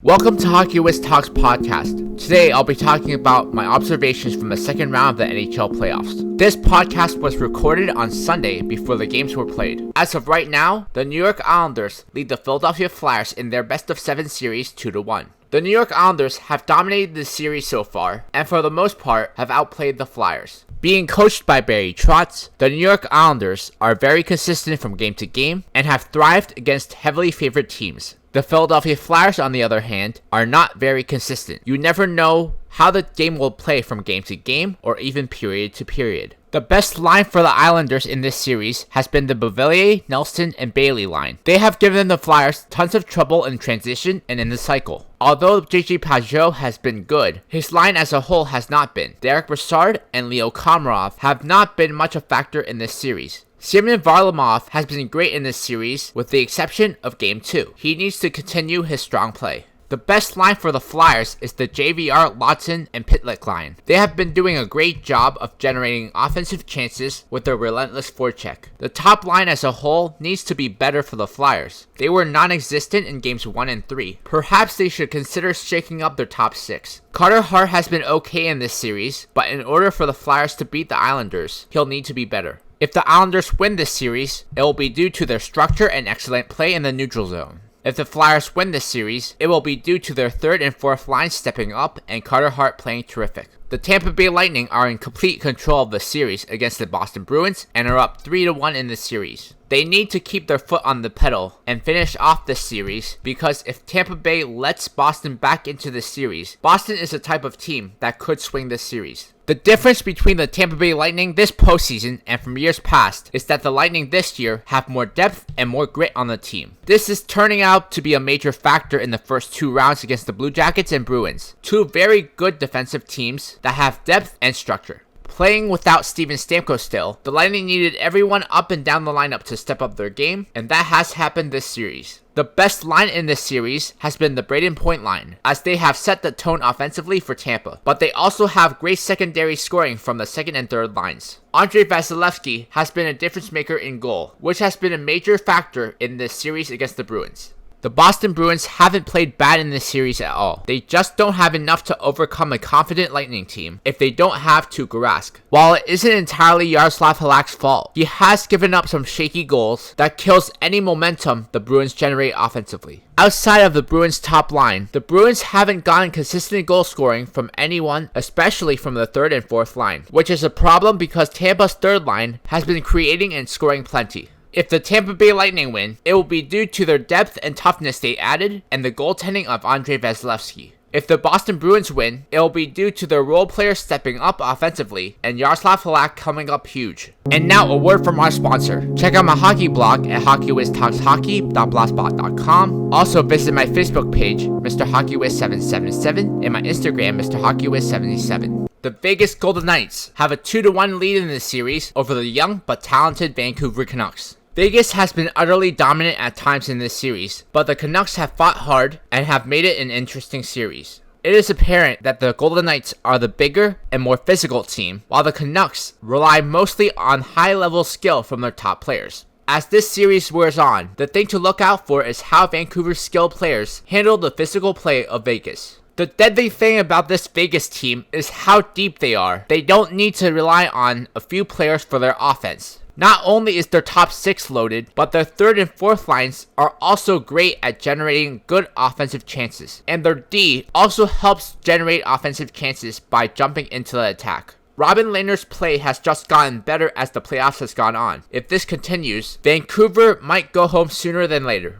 Welcome to Hockey Wiz Talks podcast. Today I'll be talking about my observations from the second round of the NHL Playoffs. This podcast was recorded on Sunday before the games were played. As of right now, the New York Islanders lead the Philadelphia Flyers in their best of 7 series 2-1. The New York Islanders have dominated the series so far, and for the most part have outplayed the Flyers. Being coached by Barry Trotz, the New York Islanders are very consistent from game to game and have thrived against heavily favored teams. The Philadelphia Flyers, on the other hand, are not very consistent. You never know how the game will play from game to game or even period to period. The best line for the Islanders in this series has been the Beauvillier, Nelson, and Bailey line. They have given the Flyers tons of trouble in transition and in the cycle. Although JJ Pageau has been good, his line as a whole has not been. Derek Brassard and Leo Komarov have not been much a factor in this series. Semyon Varlamov has been great in this series with the exception of Game 2. He needs to continue his strong play. The best line for the Flyers is the JVR, Lawton, and Pitlick line. They have been doing a great job of generating offensive chances with their relentless forecheck. The top line as a whole needs to be better for the Flyers. They were non-existent in games 1 and 3. Perhaps they should consider shaking up their top 6. Carter Hart has been okay in this series, but in order for the Flyers to beat the Islanders, he'll need to be better. If the Islanders win this series, it will be due to their structure and excellent play in the neutral zone. If the Flyers win this series, it will be due to their third and fourth lines stepping up and Carter Hart playing terrific. The Tampa Bay Lightning are in complete control of the series against the Boston Bruins and are up 3-1 in the series. They need to keep their foot on the pedal and finish off this series because if Tampa Bay lets Boston back into the series, Boston is a type of team that could swing this series. The difference between the Tampa Bay Lightning this postseason and from years past is that the Lightning this year have more depth and more grit on the team. This is turning out to be a major factor in the first 2 rounds against the Blue Jackets and Bruins, 2 very good defensive teams that have depth and structure. Playing without Steven Stamkos still, the Lightning needed everyone up and down the lineup to step up their game, and that has happened this series. The best line in this series has been the Brayden Point line, as they have set the tone offensively for Tampa, but they also have great secondary scoring from the second and third lines. Andrei Vasilevskiy has been a difference maker in goal, which has been a major factor in this series against the Bruins. The Boston Bruins haven't played bad in this series at all. They just don't have enough to overcome a confident Lightning team if they don't have Tuukka Rask. While it isn't entirely Yaroslav Halak's fault, he has given up some shaky goals that kills any momentum the Bruins generate offensively. Outside of the Bruins' top line, the Bruins haven't gotten consistent goal scoring from anyone, especially from the third and fourth line, which is a problem because Tampa's third line has been creating and scoring plenty. If the Tampa Bay Lightning win, it will be due to their depth and toughness they added and the goaltending of Andrei Vasilevskiy. If the Boston Bruins win, it will be due to their role players stepping up offensively and Yaroslav Halak coming up huge. And now a word from our sponsor. Check out my hockey blog at hockeywiztalkshockey.blogspot.com. Also visit my Facebook page, Mr. HockeyWiz777, and my Instagram, Mr. HockeyWiz77. The Vegas Golden Knights have a 2-1 lead in this series over the young but talented Vancouver Canucks. Vegas has been utterly dominant at times in this series, but the Canucks have fought hard and have made it an interesting series. It is apparent that the Golden Knights are the bigger and more physical team, while the Canucks rely mostly on high-level skill from their top players. As this series wears on, the thing to look out for is how Vancouver's skilled players handle the physical play of Vegas. The deadly thing about this Vegas team is how deep they are. They don't need to rely on a few players for their offense. Not only is their top 6 loaded, but their third and fourth lines are also great at generating good offensive chances. And their D also helps generate offensive chances by jumping into the attack. Robin Lehner's play has just gotten better as the playoffs has gone on. If this continues, Vancouver might go home sooner than later.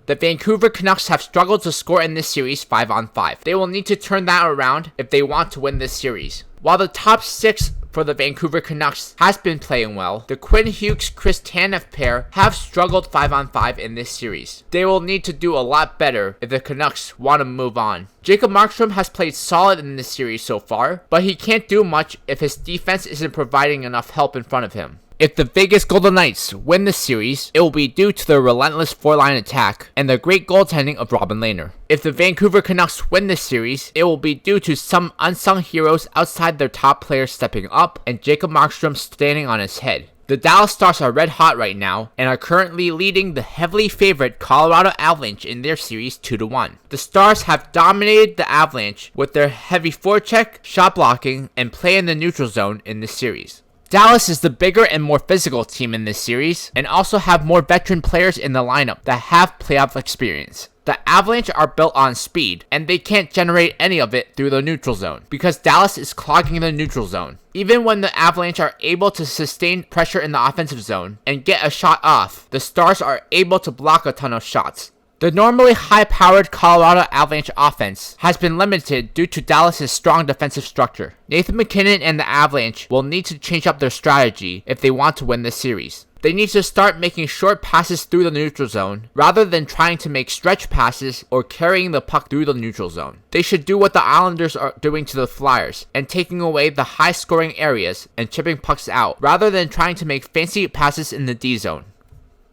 The Vancouver Canucks have struggled to score in this series 5-on-5. They will need to turn that around if they want to win this series. While the top 6 for the Vancouver Canucks has been playing well, the Quinn Hughes-Chris Tanev pair have struggled 5-on-5 in this series. They will need to do a lot better if the Canucks want to move on. Jacob Markstrom has played solid in this series so far, but he can't do much if his defense isn't providing enough help in front of him. If the Vegas Golden Knights win the series, it will be due to their relentless 4-line attack and the great goaltending of Robin Lehner. If the Vancouver Canucks win this series, it will be due to some unsung heroes outside their top players stepping up and Jacob Markstrom standing on his head. The Dallas Stars are red hot right now and are currently leading the heavily favored Colorado Avalanche in their series 2-1. The Stars have dominated the Avalanche with their heavy forecheck, shot blocking, and play in the neutral zone in this series. Dallas is the bigger and more physical team in this series and also have more veteran players in the lineup that have playoff experience. The Avalanche are built on speed, and they can't generate any of it through the neutral zone, because Dallas is clogging the neutral zone. Even when the Avalanche are able to sustain pressure in the offensive zone and get a shot off, the Stars are able to block a ton of shots. The normally high-powered Colorado Avalanche offense has been limited due to Dallas' strong defensive structure. Nathan MacKinnon and the Avalanche will need to change up their strategy if they want to win this series. They need to start making short passes through the neutral zone rather than trying to make stretch passes or carrying the puck through the neutral zone. They should do what the Islanders are doing to the Flyers and taking away the high-scoring areas and chipping pucks out rather than trying to make fancy passes in the D zone.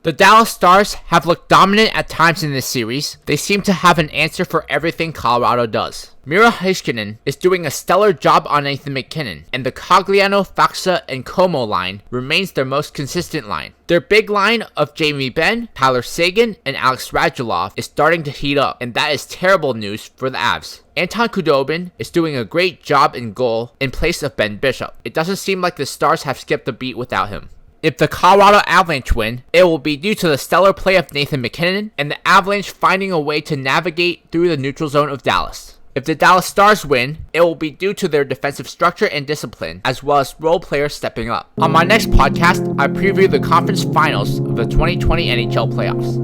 The Dallas Stars have looked dominant at times in this series. They seem to have an answer for everything Colorado does. Miro Heiskanen is doing a stellar job on Nathan MacKinnon, and the Cogliano, Faksa, and Como line remains their most consistent line. Their big line of Jamie Benn, Tyler Seguin, and Alex Radulov is starting to heat up, and that is terrible news for the Avs. Anton Khudobin is doing a great job in goal in place of Ben Bishop. It doesn't seem like the Stars have skipped a beat without him. If the Colorado Avalanche win, it will be due to the stellar play of Nathan MacKinnon and the Avalanche finding a way to navigate through the neutral zone of Dallas. If the Dallas Stars win, it will be due to their defensive structure and discipline, as well as role players stepping up. On my next podcast, I preview the conference finals of the 2020 NHL Playoffs.